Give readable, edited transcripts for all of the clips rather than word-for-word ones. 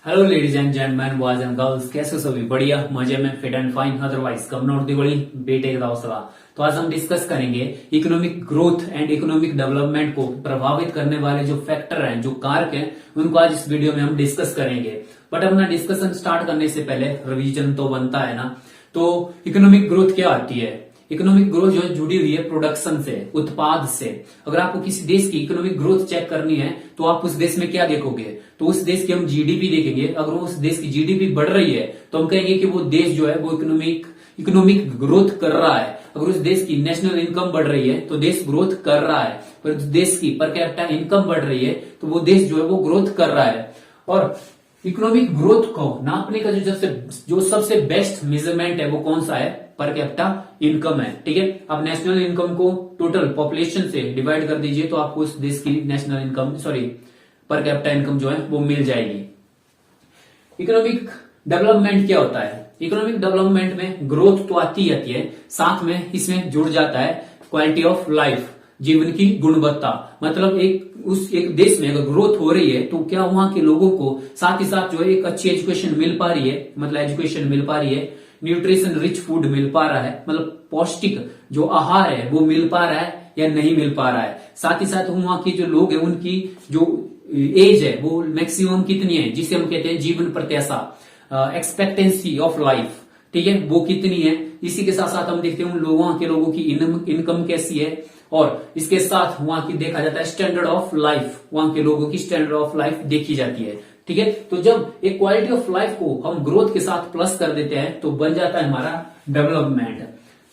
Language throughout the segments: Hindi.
Hello ladies and gentleman, boys and girls, कैसे हो सभी? बढ़िया, मजे में, fit and fine, otherwise come note Diwali बेटे का सलाह। तो आज हम डिस्कस करेंगे economic growth and economic development को प्रभावित करने वाले जो फैक्टर हैं, जो कारक हैं, उनको आज इस वीडियो में हम डिस्कस करेंगे। बट अपना डिस्कशन स्टार्ट करने से पहले रिवीजन तो बनता है ना। तो इकोनॉमिक ग्रोथ क्या आती है? इकोनॉमिक ग्रोथ जो है जुड़ी हुई है प्रोडक्शन से, उत्पाद से। अगर आपको किसी देश की इकोनॉमिक ग्रोथ चेक करनी है तो आप उस देश में क्या देखोगे? तो उस देश की हम जीडीपी देखेंगे। अगर उस देश की जीडीपी बढ़ रही है तो हम कहेंगे कि वो देश जो है वो इकोनॉमिक ग्रोथ कर रहा है। अगर उस देश की नेशनल इनकम बढ़ रही है तो देश ग्रोथ कर रहा है। पर उस देश की पर कैपिटा इनकम बढ़ रही है तो वो देश जो है वो ग्रोथ कर रहा है। और इकोनॉमिक ग्रोथ को नापने का जो सबसे बेस्ट मेजरमेंट है वो कौन सा है? पर कैपिटा इनकम है। ठीक है, आप नेशनल इनकम को टोटल पॉपुलेशन से डिवाइड कर दीजिए तो आपको उस देश की national income per capita income जो है वो मिल जाएगी। इकोनॉमिक डेवलपमेंट क्या होता है? इकोनॉमिक डेवलपमेंट में ग्रोथ तो आती है, साथ में इसमें जुड़ जाता है क्वालिटी ऑफ लाइफ, जीवन की गुणवत्ता। मतलब एक देश में अगर ग्रोथ हो रही है तो क्या वहां के लोगों को साथ ही साथ जो है एक अच्छी एजुकेशन मिल पा रही है, मतलब एजुकेशन मिल पा रही है, न्यूट्रिशन रिच फूड मिल पा रहा है, मतलब पौष्टिक जो आहार है वो मिल पा रहा है या नहीं मिल पा रहा है। साथ ही साथ वहां के जो लोग हैं उनकी जो एज है वो मैक्सिमम कितनी है, जिसे हम कहते हैं जीवन प्रत्याशा, एक्सपेक्टेंसी ऑफ लाइफ, ठीक है, वो कितनी है। इसी के साथ साथ हम देखते हैं उन लोगों के लोगों की इनकम कैसी है, और इसके साथ वहां की देखा जाता है स्टैंडर्ड ऑफ लाइफ, वहां के लोगों की स्टैंडर्ड ऑफ लाइफ देखी जाती है। ठीक है, तो जब एक क्वालिटी ऑफ लाइफ को हम ग्रोथ के साथ प्लस कर देते हैं तो बन जाता है हमारा डेवलपमेंट।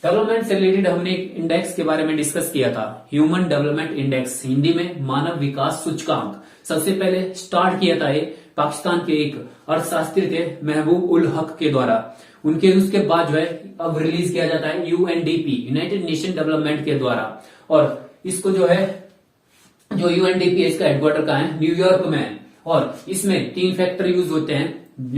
डेवलपमेंट से रिलेटेड हमने एक इंडेक्स के बारे में डिस्कस किया था, ह्यूमन डेवलपमेंट इंडेक्स, हिंदी में मानव विकास सूचकांक। सबसे पहले स्टार्ट किया था ये पाकिस्तान के एक अर्थशास्त्री थे महबूब उल हक के द्वारा। उसके बाद जो है अब रिलीज किया जाता है यूएनडीपी, यूनाइटेड नेशन डेवलपमेंट के द्वारा। और इसको जो है जो यूएनडीपी इसका हेडक्वार्टर का है न्यूयॉर्क में। और इसमें 3 फैक्टर यूज होते हैं।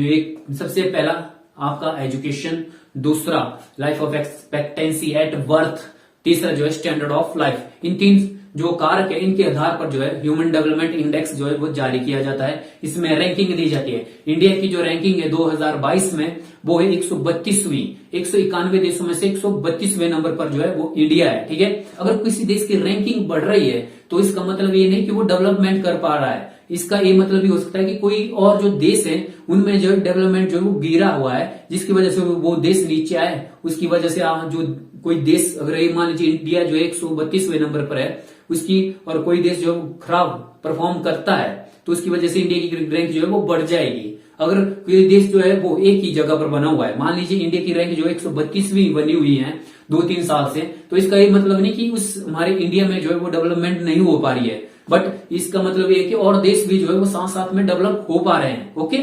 एक सबसे पहला आपका एजुकेशन, दूसरा life of expectancy at birth, तीसरा जो है स्टैंडर्ड ऑफ लाइफ। इन 3 जो कारक है इनके आधार पर जो है ह्यूमन डेवलपमेंट इंडेक्स जो है वो जारी किया जाता है। इसमें रैंकिंग दी जाती है। इंडिया की जो रैंकिंग है 2022 में वो है 132वीं। 191 देशों में से 132वें नंबर पर जो है वो इंडिया है। ठीक है, अगर किसी देश की रैंकिंग बढ़ रही है तो इसका मतलब ये नहीं कि वो डेवलपमेंट कर पा रहा है। इसका ये मतलब भी हो सकता है कि कोई और जो देश है उनमें जो डेवलपमेंट जो है वो गिरा हुआ है, जिसकी वजह से वो देश नीचे आए। उसकी वजह से जो कोई देश, अगर ये मान लीजिए इंडिया जो है 132वें नंबर पर है उसकी, और कोई देश जो खराब परफॉर्म करता है तो उसकी वजह से इंडिया की रैंक जो है वो बढ़ जाएगी। अगर कोई देश जो है वो एक ही जगह पर बना हुआ है, मान लीजिए इंडिया की रैंक जो 132वीं बनी हुई है 2-3 साल से, तो इसका ये मतलब नहीं कि उस हमारे इंडिया में जो है वो डेवलपमेंट नहीं हो पा रही है, बट इसका मतलब ये है कि और देश भी जो है वो साथ साथ में डेवलप हो पा रहे हैं। ओके,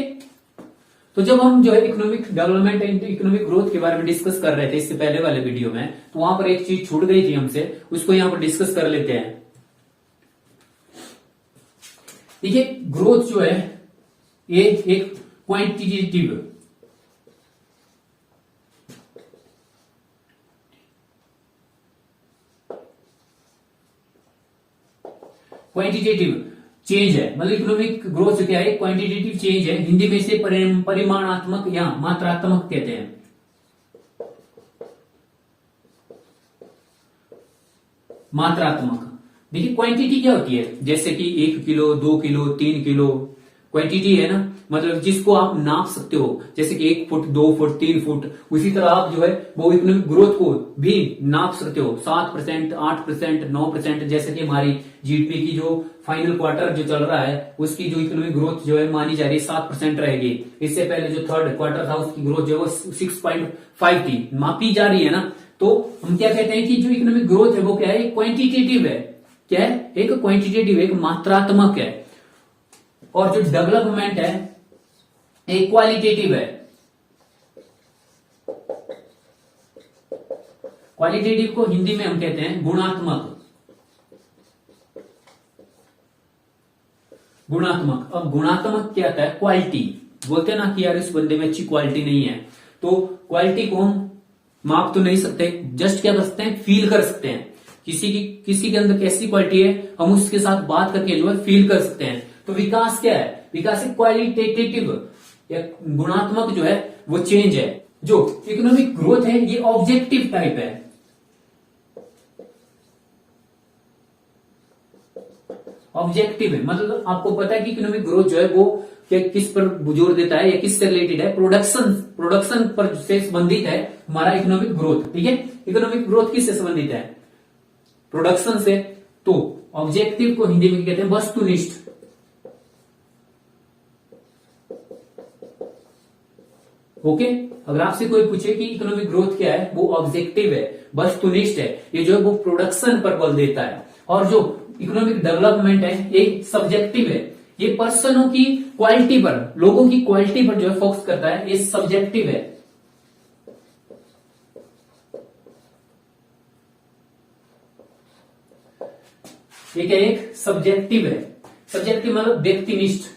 तो जब हम जो है economic development and economic growth के बारे में डिस्कस कर रहे थे इससे पहले वाले वीडियो में, तो वहां पर एक चीज छूट गई थी हमसे, उसको यहां पर डिस्कस कर लेते हैं। देखिए, ग्रोथ जो है ये एक क्वांटिटेटिव चेंज है। मतलब इकोनॉमिक ग्रोथ क्या है? क्वांटिटेटिव चेंज है। हिंदी में इसे परिमाणात्मक या मात्रात्मक कहते हैं। मात्रात्मक, देखिए क्वांटिटी क्या होती है? जैसे कि 1 किलो, 2 किलो, 3 किलो क्वांटिटी है ना, मतलब जिसको आप नाप सकते हो, जैसे कि 1 फुट, 2 फुट, 3 फुट। उसी तरह आप जो है वो इकोनॉमिक ग्रोथ को भी नाप सकते हो। 7%, 8%, 9%, जैसे कि हमारी जीडीपी की जो फाइनल क्वार्टर जो चल रहा है उसकी जो इकोनॉमिक ग्रोथ जो है मानी जा रही है 7% रहेगी। इससे पहले जो थर्ड क्वार्टर था उसकी ग्रोथ जो है वो 6.5 थी, मापी जा रही है ना। तो हम क्या कहते हैं कि जो इकोनॉमिक ग्रोथ है वो क्या है? क्वांटिटेटिव है। क्या है? एक क्वांटिटेटिव, एक मात्रात्मक है। और जो डेवलपमेंट है एक क्वालिटेटिव है। क्वालिटेटिव को हिंदी में हम कहते हैं गुणात्मक। अब गुणात्मक क्या आता है? क्वालिटी। बोलते हैं ना कि यार इस बंदे में अच्छी क्वालिटी नहीं है, तो क्वालिटी को हम माप तो नहीं सकते, जस्ट क्या कर सकते हैं? फील कर सकते हैं। किसी के अंदर कैसी क्वालिटी है हम उसके साथ बात करके जो है फील कर सकते हैं। तो विकास क्या है? विकास एक क्वालिटेटिव या गुणात्मक जो है वो चेंज है। जो इकोनॉमिक ग्रोथ है ये ऑब्जेक्टिव टाइप है। ऑब्जेक्टिव है मतलब आपको पता है कि इकोनॉमिक ग्रोथ जो है वो किस पर जोर देता है या किससे रिलेटेड है, प्रोडक्शन पर से संबंधित है हमारा इकोनॉमिक ग्रोथ। ठीक है, इकोनॉमिक ग्रोथ किससे संबंधित है, प्रोडक्शन से। तो ऑब्जेक्टिव को हिंदी में कहते हैं वस्तुनिष्ठ। ओके, अगर आपसे कोई पूछे कि इकोनॉमिक ग्रोथ क्या है, वो ऑब्जेक्टिव है, वस्तुनिष्ठ है, ये जो है वो प्रोडक्शन पर बल देता है। और जो इकोनॉमिक डेवलपमेंट है ये सब्जेक्टिव है, ये पर्सनों की क्वालिटी पर, लोगों की क्वालिटी पर जो है फोकस करता है, ये सब्जेक्टिव है। ये क्या, एक सब्जेक्टिव है। सब्जेक्टिव मतलब व्यक्तिनिष्ठ,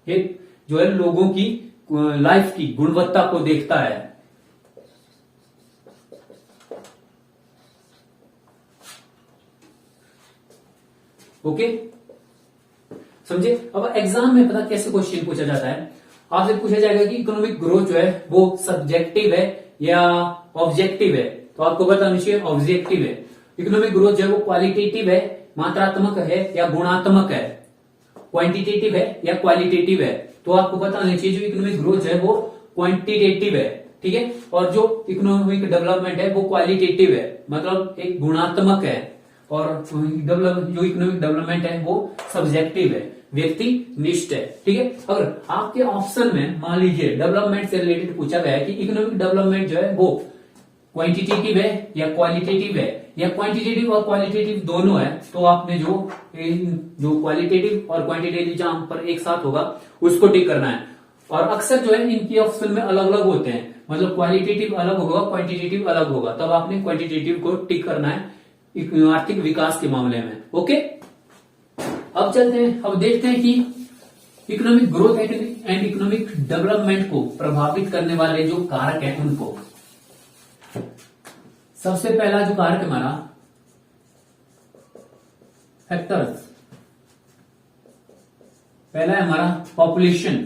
ये जो है लोगों की लाइफ की गुणवत्ता को देखता है। ओके, समझे। अब एग्जाम में पता कैसे क्वेश्चन पूछा जाता है, आपसे पूछा जाएगा कि इकोनॉमिक ग्रोथ जो है वो सब्जेक्टिव है या ऑब्जेक्टिव है, तो आपको बताना चाहिए ऑब्जेक्टिव है। इकोनॉमिक ग्रोथ जो है वो क्वालिटेटिव है, मात्रात्मक है या गुणात्मक है, क्वांटिटेटिव है या क्वालिटेटिव है, तो आपको बताना चाहिए जो इकोनॉमिक ग्रोथ जो है वो क्वांटिटेटिव है। ठीक है, और जो इकोनॉमिक डेवलपमेंट है वो क्वालिटेटिव है, मतलब एक गुणात्मक है। और जो इकोनॉमिक डेवलपमेंट है वो सब्जेक्टिव है, व्यक्ति निष्ठ है। ठीक है, अगर आपके ऑप्शन में मान लीजिए डेवलपमेंट से रिलेटेड पूछा गया है कि इकोनॉमिक डेवलपमेंट जो है वो क्वांटिटेटिव है या क्वालिटेटिव है, या क्वांटिटेटिव और क्वालिटेटिव दोनों है, तो आपने जो क्वालिटेटिव और क्वांटिटेटिव जहां पर एक साथ होगा उसको टिक करना है। और अक्सर जो है इनके ऑप्शन में अलग अलग होते हैं, मतलब क्वालिटेटिव अलग होगा, क्वांटिटेटिव अलग होगा, तब आपने क्वांटिटेटिव को टिक करना है आर्थिक विकास के मामले में। ओके, अब चलते हैं, अब देखते हैं कि economic growth and economic development को प्रभावित करने वाले जो कारक हैं उनको। सबसे पहला जो कारक हमारा फैक्टर्स, पहला है हमारा पॉपुलेशन,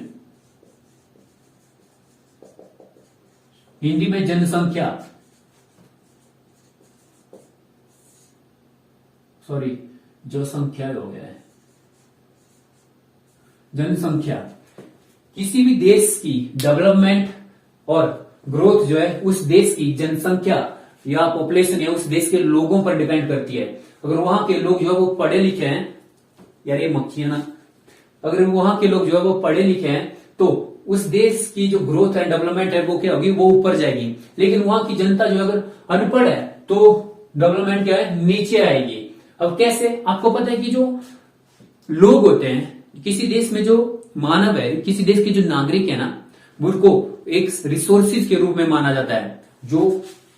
हिंदी में जनसंख्या, सॉरी जो संख्या हो गया है, जनसंख्या। किसी भी देश की डेवलपमेंट और ग्रोथ जो है उस देश की जनसंख्या या पॉपुलेशन या उस देश के लोगों पर डिपेंड करती है। अगर वहां के लोग जो है वो पढ़े लिखे हैं, यार ये मक्खियां ना, अगर वहां के लोग जो है वो पढ़े लिखे हैं तो उस देश की जो ग्रोथ है डेवलपमेंट है वो क्या होगी, वो ऊपर जाएगी। लेकिन वहां की जनता जो अगर अनपढ़ है तो डेवलपमेंट क्या है, नीचे आएगी। अब कैसे, आपको पता है कि जो लोग होते हैं किसी देश में, जो मानव है, किसी देश के जो नागरिक है ना, उनको एक रिसोर्सिस के रूप में माना जाता है। जो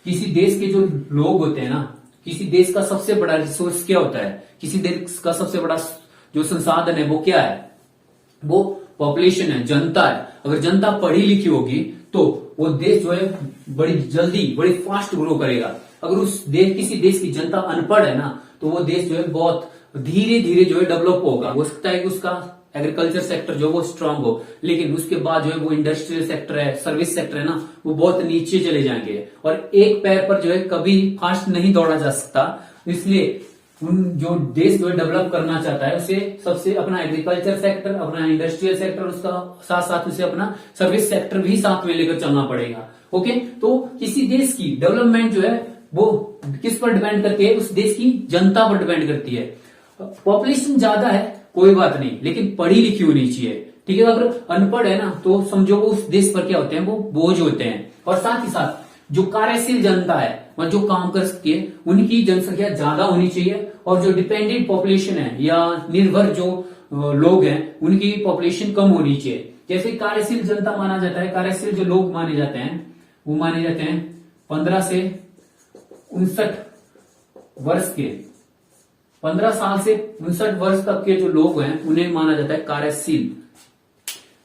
किसी देश के जो लोग होते हैं ना, किसी देश का सबसे बड़ा रिसोर्स क्या होता है, किसी देश का सबसे बड़ा जो संसाधन है वो क्या है, वो पॉपुलेशन है, जनता है। अगर जनता पढ़ी लिखी होगी तो वो देश जो है बड़ी जल्दी, बड़ी फास्ट ग्रो करेगा। अगर उस देश, किसी देश की जनता अनपढ़ है ना, तो वो देश जो है बहुत धीरे धीरे जो है डेवलप होगा। हो सकता है कि उसका एग्रीकल्चर सेक्टर जो वो स्ट्रांग हो, लेकिन उसके बाद जो है वो इंडस्ट्रियल सेक्टर है, सर्विस सेक्टर है ना, वो बहुत नीचे चले जाएंगे और एक पैर पर जो है कभी फास्ट नहीं दौड़ा जा सकता। इसलिए जो देश जो है डेवलप करना चाहता है उसे सबसे अपना एग्रीकल्चर सेक्टर, अपना इंडस्ट्रियल सेक्टर, उसका साथ साथ उसे अपना सर्विस सेक्टर भी साथ में लेकर चलना पड़ेगा। ओके, तो किसी देश की डेवलपमेंट जो है वो किस पर डिपेंड करती है, उस देश की जनता पर डिपेंड करती है। पॉपुलेशन ज्यादा है कोई बात नहीं, लेकिन पढ़ी लिखी होनी चाहिए। ठीक है, अगर अनपढ़ है ना तो समझो वो उस देश पर क्या होते हैं, वो बोझ होते हैं। और साथ ही साथ जो कार्यशील जनता है और जो काम कर सकती है उनकी जनसंख्या ज्यादा होनी चाहिए, और जो डिपेंडेंट पॉपुलेशन है या निर्भर जो लोग हैं उनकी पॉपुलेशन कम होनी चाहिए। जैसे कार्यशील जनता माना जाता है, कार्यशील जो लोग माने जाते हैं वो माने जाते हैं 15 से 59 वर्ष के, 15 साल से 59 वर्ष तक के जो लोग हैं उन्हें माना जाता है कार्यशील।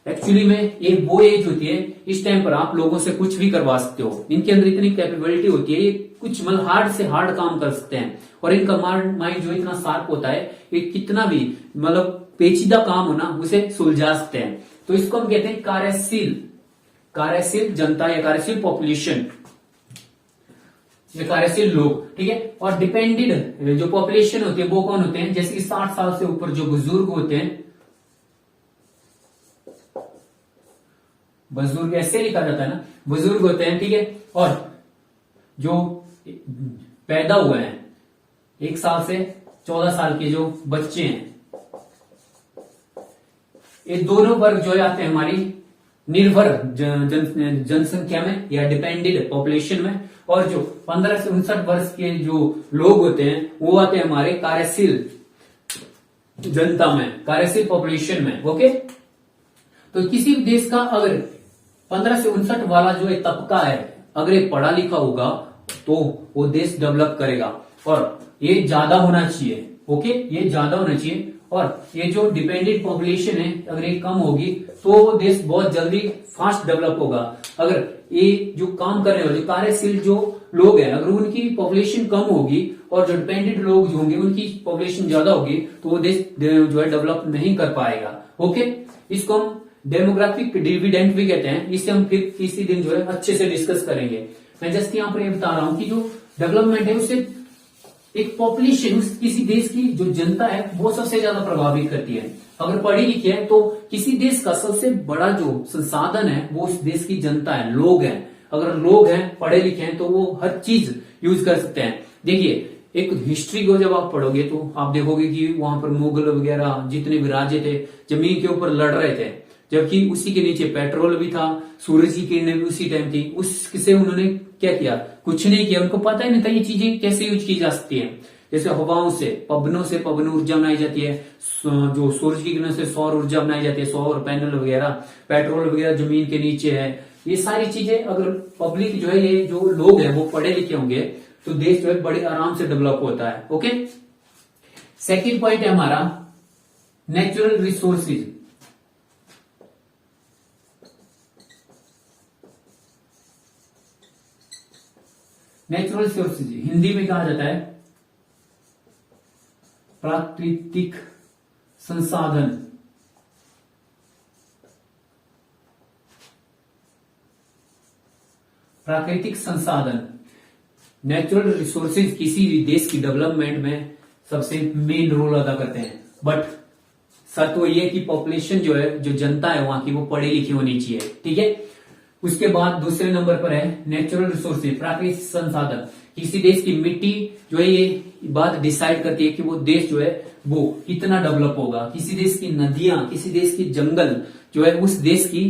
एक्चुअली में एक वो एज होती है, इस टाइम पर आप लोगों से कुछ भी करवा सकते हो। इनके अंदर इतनी कैपेबिलिटी होती है, ये कुछ मतलब हार्ड से हार्ड काम कर सकते हैं, और इनका माइंड जो इतना शार्प होता है, ये कितना भी मतलब पेचीदा काम हो ना उसे सुलझा सकते हैं। तो इसको हम कहते हैं कार्यशील जनता या कार्यशील पॉपुलेशन, ये कार्यशील लोग, ठीक है। और डिपेंडेंट जो पॉपुलेशन होती है वो कौन होते हैं, जैसे कि 60 साल से ऊपर जो बुजुर्ग होते हैं, बुजुर्ग ऐसे लिखा जाता है ना, बुजुर्ग होते हैं, ठीक है। और जो पैदा हुए हैं 1 साल से 14 साल के जो बच्चे हैं, ये दोनों वर्ग जो आते हैं हमारी निर्भर जनसंख्या में या डिपेंडेंट पॉपुलेशन में। और जो 15 से 59 वर्ष के जो लोग होते हैं वो आते हैं हमारे कार्यशील जनता में, कार्यशील पॉपुलेशन में। ओके, तो किसी भी देश का अगर 15 से 59 वाला जो एक तबका है अगर ये पढ़ा लिखा होगा तो वो देश डेवलप करेगा, और ये ज्यादा होना चाहिए। ओके, ये ज्यादा होना चाहिए। और ये जो डिपेंडेंट पॉपुलेशन है अगर ये कम होगी तो वो देश बहुत जल्दी फास्ट डेवलप होगा। अगर ये जो काम करने वाले कार्यशील जो लोग हैं अगर उनकी पॉपुलेशन कम होगी और जो डिपेंडेंट लोग जो होंगे उनकी पॉपुलेशन ज्यादा होगी तो वो देश जो है डेवलप नहीं कर पाएगा। ओके, इसको हम डेमोग्राफिक डिविडेंड भी कहते हैं। इसे हम फिर किसी दिन जो है अच्छे से डिस्कस करेंगे। मैं जस्ट यहाँ पर ये बता रहा हूं कि जो डेवलपमेंट है उससे एक पॉपुलेशन, किसी देश की जो जनता है वो सबसे ज्यादा प्रभावित करती है। अगर पढ़ी लिखी है तो किसी देश का सबसे बड़ा जो संसाधन है वो उस देश की जनता है, लोग हैं। अगर लोग हैं, पढ़े लिखे हैं तो वो हर चीज यूज कर सकते हैं। देखिए, एक हिस्ट्री को जब आप पढ़ोगे तो आप देखोगे कि वहां पर मुगल वगैरह जितने भी राज्य थे जमीन के ऊपर लड़ रहे थे, जबकि उसी के नीचे पेट्रोल भी था, सूरज की किरणें भी उसी टाइम थी। उससे उन्होंने क्या किया, कुछ नहीं किया। उनको पता ही नहीं था ये चीजें कैसे यूज की जा सकती है। जैसे हवाओं से पवन ऊर्जा बनाई जाती है, जो सूरज की किरणों से सौर ऊर्जा बनाई जाती है, सौर पैनल वगैरह, पेट्रोल वगैरह जमीन के नीचे है। ये सारी चीजें अगर पब्लिक जो है, ये जो लोग हैं वो पढ़े लिखे होंगे तो देश जो है बड़े आराम से डेवलप होता है। ओके, सेकेंड पॉइंट है हमारा natural resources. Natural resources Hindi में कहा जाता है प्राकृतिक संसाधन। प्राकृतिक संसाधन, नेचुरल रिसोर्सेज किसी भी देश की डेवलपमेंट में सबसे मेन रोल अदा करते हैं। बट शर्त तो ये कि पॉपुलेशन जो है, जो जनता है वहां की, वो पढ़ी लिखी होनी चाहिए। ठीक है, उसके बाद दूसरे नंबर पर है नेचुरल रिसोर्सेज, प्राकृतिक संसाधन। किसी देश की मिट्टी जो है ये बात डिसाइड करती है कि वो देश जो है वो कितना डेवलप होगा। किसी देश की नदियां, किसी देश की जंगल जो है उस देश की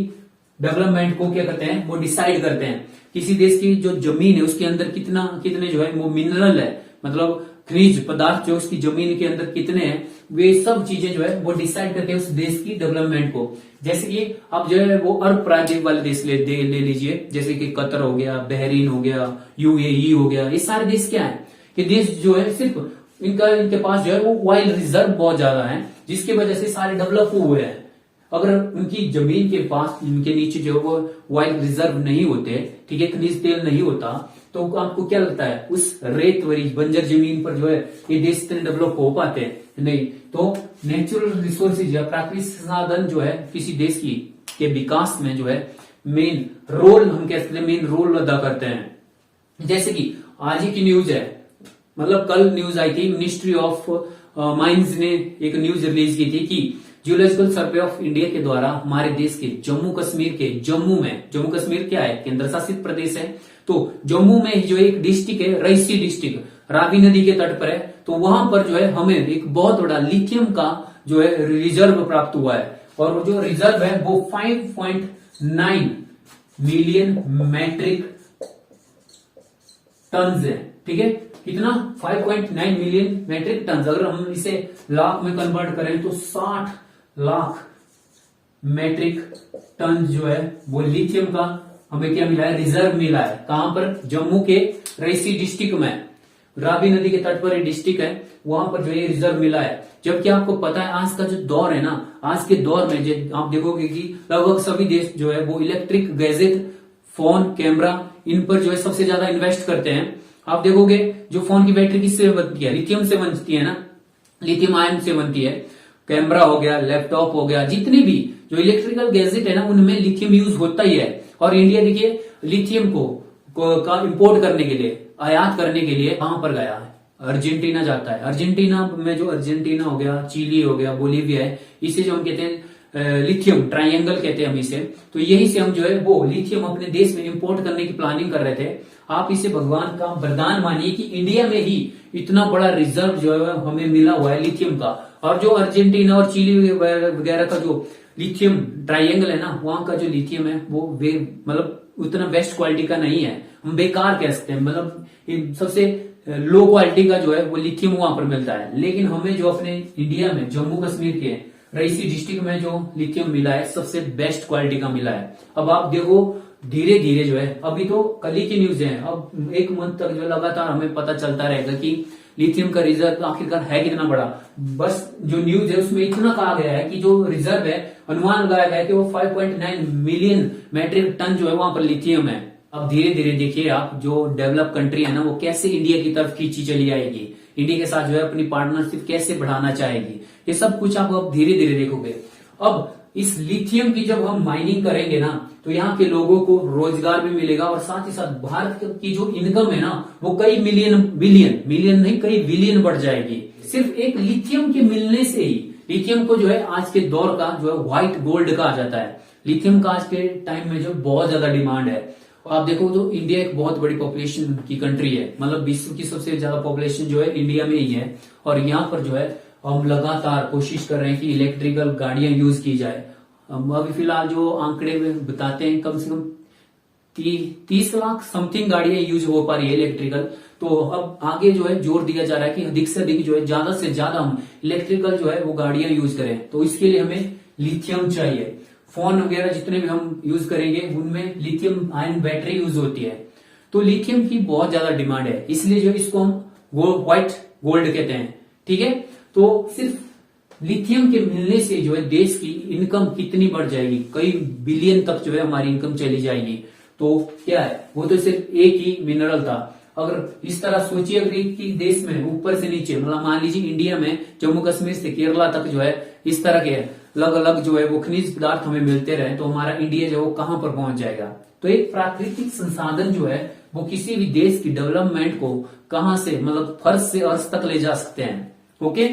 डेवलपमेंट को क्या करते हैं, वो डिसाइड करते हैं। किसी देश की जो जमीन है उसके अंदर कितने जो है वो मिनरल है, मतलब खनिज पदार्थ जो उसकी जमीन के अंदर कितने हैं, वे सब चीजें जो है वो डिसाइड करते हैं उस देश की डेवलपमेंट को। जैसे कि आप जो है वो अरब प्रायद्वीप वाले देश ले लीजिए, जैसे कि कतर हो गया, बहरीन हो गया, यूएई हो गया। ये सारे देश क्या है कि देश जो है सिर्फ इनके पास जो है वो ऑयल रिजर्व बहुत ज्यादा है, जिसकी वजह से सारे डेवलप हुए हैं। अगर उनकी जमीन के पास, इनके नीचे जो है वो ऑयल रिजर्व नहीं होते, ठीक है, खनिज तेल नहीं होता, तो आपको क्या लगता है उस रेत वाली बंजर जमीन पर जो है ये देश इतने डेवलप हो पाते हैं? नहीं। तो नेचुरल रिसोर्सेज या प्राकृतिक संसाधन जो है किसी देश की के विकास में जो है मेन रोल, हम कह सकते हैं मेन रोल अदा करते हैं। जैसे कि आज ही की न्यूज है, मतलब कल न्यूज आई थी, मिनिस्ट्री ऑफ माइंस ने एक न्यूज रिलीज की थी कि जियोलॉजिकल सर्वे ऑफ इंडिया के द्वारा हमारे देश के जम्मू कश्मीर के जम्मू कश्मीर क्या है, केंद्र शासित प्रदेश है। तो जम्मू में जो एक डिस्ट्रिक्ट है, रईसी डिस्ट्रिक्ट, रावी नदी के तट पर है, तो वहां पर जो है हमें एक बहुत बड़ा लिथियम का जो है रिजर्व प्राप्त हुआ है। और वो जो रिजर्व है वो 5.9 मिलियन मैट्रिक टन है। ठीक है, कितना? 5.9 मिलियन मैट्रिक टन। अगर हम इसे लाख में कन्वर्ट करें तो 60 लाख मैट्रिक टन जो है वो लिथियम का हमें क्या मिला है, रिजर्व मिला है। कहां पर? जम्मू के रईसी डिस्ट्रिक्ट में, रावी नदी के तट पर एक डिस्ट्रिक्ट है, वहां पर जो ये रिजर्व मिला है। जबकि आपको पता है आज का जो दौर है ना, आज के दौर में जो आप देखोगे कि लगभग सभी देश जो है वो इलेक्ट्रिक गैजेट, फोन, कैमरा, इन पर जो है सबसे ज्यादा इन्वेस्ट करते हैं। आप देखोगे जो फोन की बैटरी किससे बनती है, लिथियम से बनती है ना, लिथियम आयन से बनती है। कैमरा हो गया, लैपटॉप हो गया, जितने भी जो इलेक्ट्रिकल गैजेट है ना उनमें लिथियम यूज होता ही है। और इंडिया देखिए लिथियम का इंपोर्ट करने के लिए, आयात करने के लिए कहां पर गया है? अर्जेंटीना जाता है। अर्जेंटीना में जो अर्जेंटीना हो गया, चिली हो गया, बोलीविया है, इसे जो हम कहते हैं लिथियम ट्रायंगल कहते हैं हम इसे। तो यही से हम जो है वो लिथियम अपने देश में इंपोर्ट करने की प्लानिंग कर रहे थे। आप इसे भगवान का वरदान मानिए कि इंडिया में ही इतना बड़ा रिजर्व जो है हमें मिला हुआ है लिथियम का। और जो अर्जेंटीना और चिली वगैरह का जो लिथियम ट्रायंगल है ना, वहां का जो लिथियम है वो मतलब उतना बेस्ट क्वालिटी का नहीं है, हम बेकार कह सकते हैं। मतलब सबसे लो क्वालिटी का जो है वो लिथियम वहां पर मिलता है। लेकिन हमें जो अपने इंडिया में जम्मू कश्मीर के रईसी डिस्ट्रिक्ट में जो लिथियम मिला है सबसे बेस्ट क्वालिटी का मिला है। अब आप देखो धीरे धीरे जो है, अभी तो कल ही की न्यूज है, अब एक मंथ तक जो लगातार हमें पता चलता रहेगा कि लिथियम का रिजर्व आखिरकार है कितना बड़ा। बस जो न्यूज है उसमें इतना कहा गया है कि जो रिजर्व है, अनुमान लगाया गया है कि वो 5.9 मिलियन मैट्रिक टन जो है वहां पर लिथियम है। अब धीरे धीरे देखिए आप, जो डेवलप कंट्री है ना वो कैसे इंडिया की तरफ खींची चली आएगी, इंडिया के साथ जो है अपनी पार्टनरशिप कैसे बढ़ाना चाहेगी, ये सब कुछ आप अब धीरे धीरे देखोगे। अब इस लिथियम की जब हम माइनिंग करेंगे ना तो यहाँ के लोगों को रोजगार भी मिलेगा और साथ ही साथ भारत की जो इनकम है ना वो कई मिलियन नहीं कई बिलियन बढ़ जाएगी, सिर्फ एक लिथियम के मिलने से ही। लिथियम को जो है आज के दौर का जो है व्हाइट गोल्ड कहा जाता है। लिथियम का आज के टाइम में जो बहुत ज्यादा डिमांड है। आप देखो तो इंडिया एक बहुत बड़ी पॉपुलेशन की कंट्री है, मतलब विश्व की सबसे ज्यादा पॉपुलेशन जो है इंडिया में ही है। और यहाँ पर जो है हम लगातार कोशिश कर रहे हैं कि इलेक्ट्रिकल गाड़ियां यूज की जाए। अभी फिलहाल जो आंकड़े बताते हैं कम से कम 30 लाख समथिंग गाड़ियां यूज हो पा रही है इलेक्ट्रिकल। तो अब आगे जो है जोर दिया जा रहा है कि अधिक से अधिक जो है ज्यादा से ज्यादा हम इलेक्ट्रिकल जो है वो गाड़ियां यूज करें। तो इसके लिए हमें लिथियम चाहिए। फोन वगैरह जितने भी हम यूज करेंगे उनमें लिथियम आयन बैटरी यूज होती है। तो लिथियम की बहुत ज्यादा डिमांड है, इसलिए जो इसको हम व्हाइट गोल्ड कहते हैं। ठीक है, तो सिर्फ लिथियम के मिलने से जो है देश की इनकम कितनी बढ़ जाएगी, कई बिलियन तक जो है हमारी इनकम चली जाएगी। तो क्या है, वो तो सिर्फ एक ही मिनरल था। अगर इस तरह सोचिए अगर कि देश में ऊपर से नीचे, मतलब मान लीजिए इंडिया में जम्मू कश्मीर से केरला तक जो है इस तरह के अलग अलग जो है वो खनिज पदार्थ हमें मिलते रहे तो हमारा इंडिया जो है वो कहां पर पहुंच जाएगा। तो एक प्राकृतिक संसाधन जो है वो किसी भी देश की डेवलपमेंट को कहां से, मतलब फर्श से अर्श तक ले जा सकते हैं। ओके,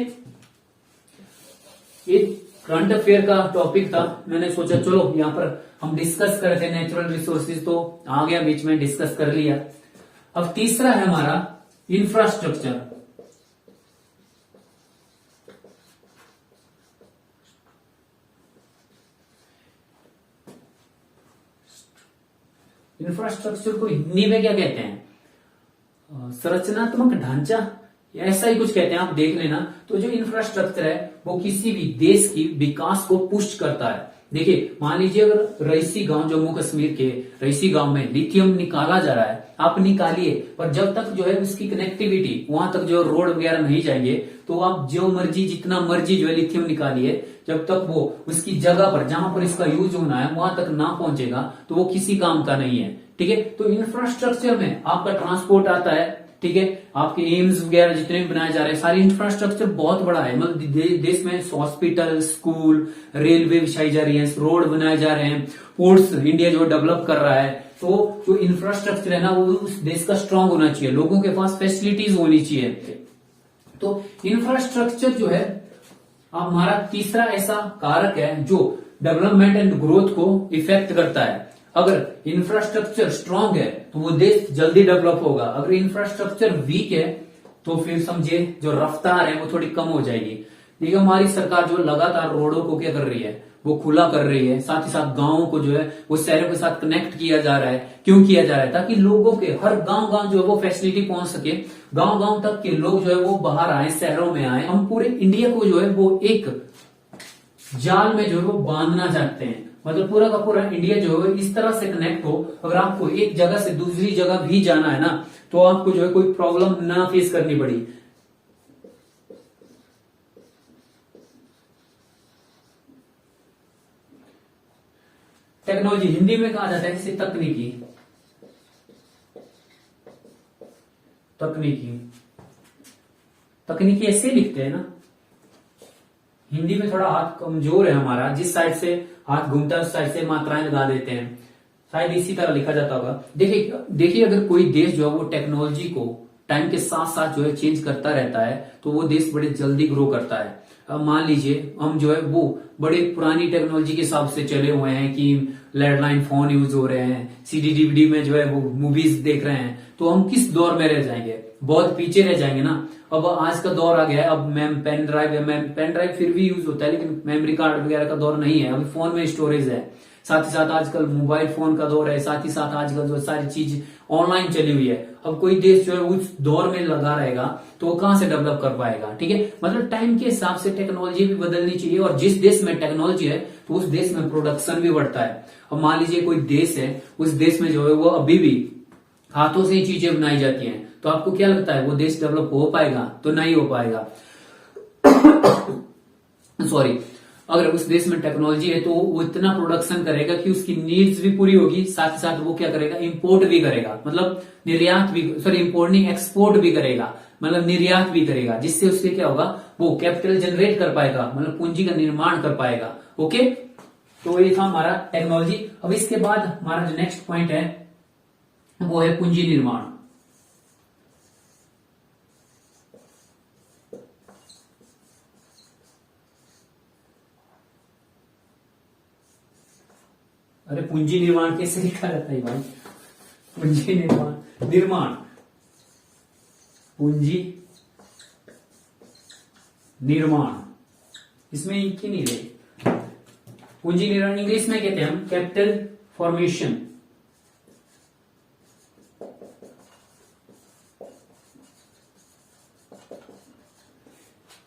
ये करंट अफेयर का टॉपिक था, मैंने सोचा चलो यहाँ पर हम डिस्कस करते हैं नेचुरल रिसोर्सेज, तो आ गया बीच में, डिस्कस कर लिया। अब तीसरा है हमारा इंफ्रास्ट्रक्चर। इंफ्रास्ट्रक्चर को हिंदी में क्या कहते हैं? संरचनात्मक ढांचा, ऐसा ही कुछ कहते हैं, आप देख लेना। तो जो इंफ्रास्ट्रक्चर है वो किसी भी देश की विकास को पुष्ट करता है। देखिए मान लीजिए अगर रईसी गांव, जम्मू कश्मीर के रईसी गांव में लिथियम निकाला जा रहा है, आप निकालिए, पर जब तक जो है उसकी कनेक्टिविटी वहां तक जो रोड वगैरह नहीं जाएंगे तो आप जो मर्जी जितना मर्जी जो है लिथियम निकालिए, जब तक वो उसकी जगह पर जहां पर इसका यूज होना है वहां तक ना पहुंचेगा तो वो किसी काम का नहीं है। ठीक है, तो इंफ्रास्ट्रक्चर में आपका ट्रांसपोर्ट आता है। ठीक है, आपके एम्स वगैरह जितने भी बनाए जा रहे हैं, सारी इंफ्रास्ट्रक्चर बहुत बड़ा है। मतलब देश में हॉस्पिटल, स्कूल, रेलवे बिछाई जा रही है, रोड बनाए जा रहे हैं, पोर्ट्स इंडिया जो डेवलप कर रहा है। तो जो इंफ्रास्ट्रक्चर है ना वो उस देश का स्ट्रांग होना चाहिए, लोगों के पास फैसिलिटीज होनी चाहिए। तो इंफ्रास्ट्रक्चर जो है हमारा तीसरा ऐसा कारक है जो डेवलपमेंट एंड ग्रोथ को इफेक्ट करता है। अगर इंफ्रास्ट्रक्चर स्ट्रांग है तो वो देश जल्दी डेवलप होगा, अगर इंफ्रास्ट्रक्चर वीक है तो फिर समझिए जो रफ्तार है वो थोड़ी कम हो जाएगी। देखिए हमारी सरकार जो लगातार रोडों को क्या कर रही है, वो खुला कर रही है, साथ ही साथ गांवों को जो है वो शहरों के साथ कनेक्ट किया जा रहा है। क्यों किया जा रहा है? ताकि लोगों के हर गांव गांव जो है वो फैसिलिटी पहुंच सके, गांव गांव तक के लोग जो है वो बाहर आए, शहरों में आए। हम पूरे इंडिया को जो है वो एक जाल में जो है वो बांधना चाहते हैं, मतलब पूरा का पूरा इंडिया जो है इस तरह से कनेक्ट हो। अगर आपको एक जगह से दूसरी जगह भी जाना है ना तो आपको जो है कोई प्रॉब्लम ना फेस करनी पड़ी। टेक्नोलॉजी हिंदी में कहा जाता है इसे तकनीकी। तकनीकी ऐसे लिखते हैं ना हिंदी में थोड़ा हाथ कमजोर है हमारा, जिस साइड से हाथ घूमता है उस साइड से मात्राएं लगा देते हैं, शायद इसी तरह लिखा जाता होगा। देखिए देखिए, अगर कोई देश जो है वो टेक्नोलॉजी को टाइम के साथ साथ जो है चेंज करता रहता है तो वो देश बड़े जल्दी ग्रो करता है। अब मान लीजिए हम जो है वो बड़े पुरानी टेक्नोलॉजी के हिसाब से चले हुए हैं कि लैंडलाइन फोन यूज हो रहे हैं, सीडी डीवीडी में जो है वो मूवीज देख रहे हैं, तो हम किस दौर में रह जाएंगे, बहुत पीछे रह जाएंगे ना। अब आज का दौर आ गया है, अब पेन ड्राइव फिर भी यूज होता है लेकिन मेमोरी कार्ड वगैरह का दौर नहीं है, अभी फोन में स्टोरेज है। साथ ही साथ आजकल मोबाइल फोन का दौर है, साथ ही साथ आजकल जो सारी चीज ऑनलाइन चली हुई है। अब कोई देश जो है उस दौर में लगा रहेगा तो वो कहां से डेवलप कर पाएगा, ठीक है। मतलब टाइम के हिसाब से टेक्नोलॉजी भी बदलनी चाहिए, और जिस देश में टेक्नोलॉजी है तो उस देश में प्रोडक्शन भी बढ़ता है। अब मान लीजिए कोई देश है, उस देश में जो है वो अभी भी हाथों से ही चीजें बनाई जाती हैं, तो आपको क्या लगता है वो देश डेवलप हो पाएगा? तो नहीं हो पाएगा। सॉरी, अगर उस देश में टेक्नोलॉजी है तो वो इतना प्रोडक्शन करेगा कि उसकी नीड्स भी पूरी होगी, साथ ही साथ वो क्या करेगा, इंपोर्ट भी करेगा, मतलब निर्यात भी, सॉरी इंपोर्ट नहीं, एक्सपोर्ट भी करेगा, मतलब निर्यात भी करेगा, जिससे उससे क्या होगा, वो कैपिटल जनरेट कर पाएगा, मतलब पूंजी का निर्माण कर पाएगा। ओके, तो ये था हमारा टेक्नोलॉजी। अब इसके बाद हमारा जो नेक्स्ट पॉइंट है वो है पूंजी निर्माण। अरे पूंजी निर्माण कैसे लिखा जाता है भाई? पूंजी निर्माण, निर्माण, पूंजी निर्माण, इसमें एक ही नहीं रहे। पूंजी निर्माण इंग्लिश में कहते हैं हम कैपिटल फॉर्मेशन।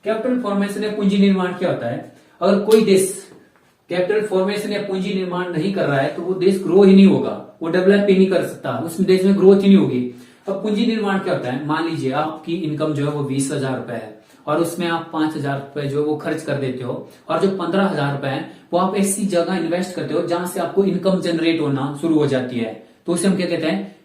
कैपिटल फॉर्मेशन या पूंजी निर्माण क्या होता है? अगर कोई देश कैपिटल फॉर्मेशन या पूंजी निर्माण नहीं कर रहा है तो वो देश ग्रो ही नहीं होगा, वो डेवलप ही नहीं कर सकता, उस देश में ग्रोथ ही नहीं होगी। अब पूंजी निर्माण क्या होता है? मान लीजिए आपकी इनकम जो है वो 20,000 रुपए है और उसमें आप 5,000 रुपए जो है वो खर्च कर देते हो, और जो 15,000 रुपए है वो आप ऐसी जगह इन्वेस्ट करते हो जहां से आपको इनकम जनरेट होना शुरू हो जाती है, तो उसे हम क्या कहते हैं?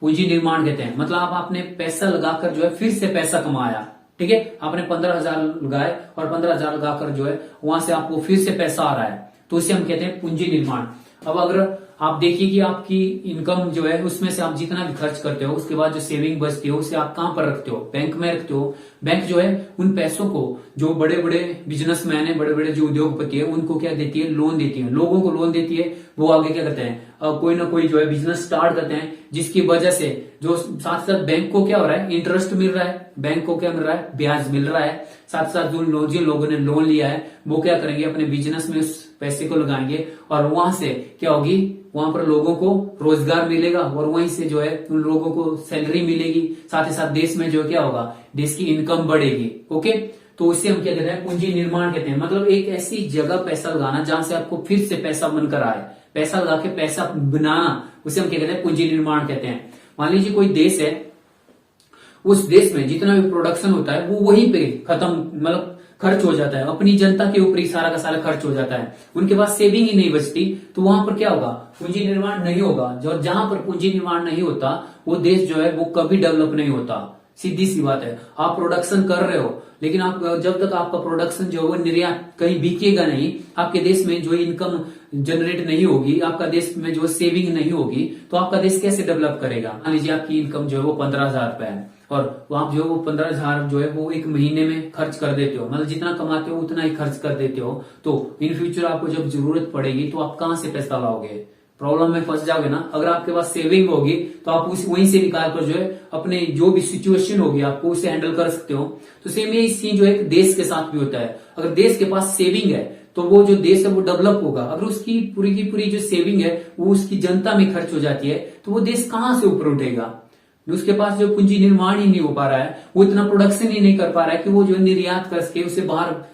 पूंजी निर्माण कहते हैं। मतलब आप आपने पैसा लगाकर जो है फिर से पैसा कमाया, ठीक है, आपने 15,000 लगाए और 15,000 लगाकर जो है वहां से आपको फिर से पैसा आ रहा है, तो उसे हम कहते हैं पूंजी निर्माण। अब अगर आप देखिए कि आपकी इनकम जो है उसमें से आप जितना भी खर्च करते हो उसके बाद जो सेविंग बचती हो उसे आप कहां पर रखते हो? बैंक में रखते हो। बैंक जो है उन पैसों को जो बड़े बड़े बिजनेसमैन है, बड़े बड़े जो उद्योगपति है, उनको क्या देती है? लोन देती है, लोगों को लोन देती है। वो आगे क्या करते हैं? कोई ना कोई जो है बिजनेस स्टार्ट करते हैं, जिसकी वजह से जो साथ साथ बैंक को क्या हो रहा है? इंटरेस्ट मिल रहा है, बैंक को क्या मिल रहा है? ब्याज मिल रहा है। साथ साथ जिन लोगों ने लोन लिया है वो क्या करेंगे? अपने बिजनेस में उस पैसे को लगाएंगे और वहां से क्या होगी? वहां पर लोगों को रोजगार मिलेगा और वहीं से जो है उन लोगों को सैलरी मिलेगी। साथ ही साथ देश में जो क्या होगा? देश की इनकम बढ़ेगी। ओके, तो इससे हम क्या कहते हैं? पूंजी निर्माण कहते हैं। मतलब एक ऐसी जगह पैसा लगाना जहां से आपको फिर से पैसा बनकर आए, पैसा लगा के पैसा बनाना, उसे हम क्या कहते हैं? पूंजी निर्माण कहते हैं। मान लीजिए कोई देश है, उस देश में जितना भी प्रोडक्शन होता है वो वहीं पे खत्म, मतलब खर्च हो जाता है, अपनी जनता के ऊपर ही सारा का सारा खर्च हो जाता है, उनके पास सेविंग ही नहीं बचती, तो वहां पर क्या होगा? पूंजी निर्माण नहीं होगा। जो जहां पर पूंजी निर्माण नहीं होता वो देश जो है वो कभी डेवलप नहीं होता। सीधी सी बात है, आप प्रोडक्शन कर रहे हो लेकिन आप जब तक आपका प्रोडक्शन जो है वो निर्यात कहीं बिकेगा नहीं, आपके देश में जो इनकम जनरेट नहीं होगी, आपका देश में जो सेविंग नहीं होगी, तो आपका देश कैसे डेवलप करेगा? मान लीजिए आपकी इनकम जो है वो 15,000 रुपए है और आप जो है वो 15,000 जो है वो एक महीने में खर्च कर देते हो, मतलब जितना कमाते हो उतना ही खर्च कर देते हो, तो इन फ्यूचर आपको जब जरूरत पड़ेगी तो आप कहां से पैसा लाओगे? प्रॉब्लम में फंस जाओगे ना। अगर आपके पास सेविंग होगी तो आप वहीं से निकाल कर जो है अपने जो भी सिचुएशन होगी आपको उसे हैंडल कर सकते हो। तो सेम यही सीन जो है देश के साथ भी होता है। अगर देश के पास सेविंग है तो वो जो देश है वो डेवलप होगा। अगर उसकी पूरी की पूरी जो सेविंग है वो उसकी जनता में खर्च हो जाती है तो वो देश कहां से ऊपर उठेगा? उसके पास जो पूंजी निर्माण ही नहीं हो पा रहा है, वो इतना प्रोडक्शन ही नहीं कर पा रहा है कि वो जो निर्यात कर सके, उसे बाहर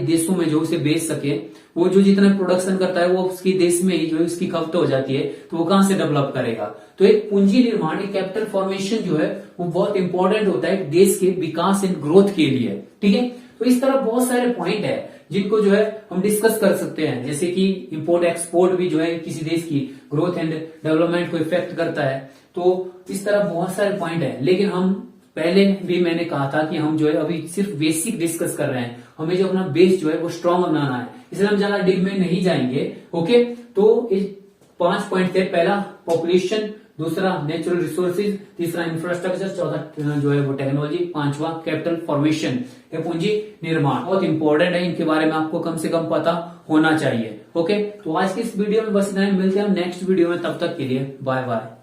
देशों में जो उसे बेच सके। वो जो जितना प्रोडक्शन करता है वो उसकी देश में ही जो है उसकी खपत हो जाती है, तो वो कहां से डेवलप करेगा? तो एक पूंजी निर्माण, एक कैपिटल फॉर्मेशन जो है वो बहुत इंपॉर्टेंट होता है देश के विकास एंड ग्रोथ के लिए। ठीक है, तो इस तरह बहुत सारे पॉइंट है जिनको जो है हम डिस्कस कर सकते हैं, जैसे कि इंपोर्ट एक्सपोर्ट भी जो है किसी देश की ग्रोथ एंड डेवलपमेंट को इफेक्ट करता है। तो इस तरह बहुत सारे पॉइंट है, लेकिन हम पहले भी मैंने कहा था कि हम जो है अभी सिर्फ बेसिक डिस्कस कर रहे हैं, हमें जो अपना बेस जो है वो स्ट्रांग बनाना है, इसलिए हम ज्यादा डीप में नहीं जाएंगे। ओके, तो इस 5 पॉइंट थे, पहला पॉपुलेशन, दूसरा नेचुरल रिसोर्सेज, तीसरा इंफ्रास्ट्रक्चर, चौथा जो है वो टेक्नोलॉजी, पांचवा कैपिटल फॉर्मेशन या पूंजी निर्माण। बहुत इंपॉर्टेंट है, इनके बारे में आपको कम से कम पता होना चाहिए। ओके, तो आज की इस वीडियो में बस इतना ही, मिलते हैं हम नेक्स्ट वीडियो में, तब तक के लिए बाय बाय।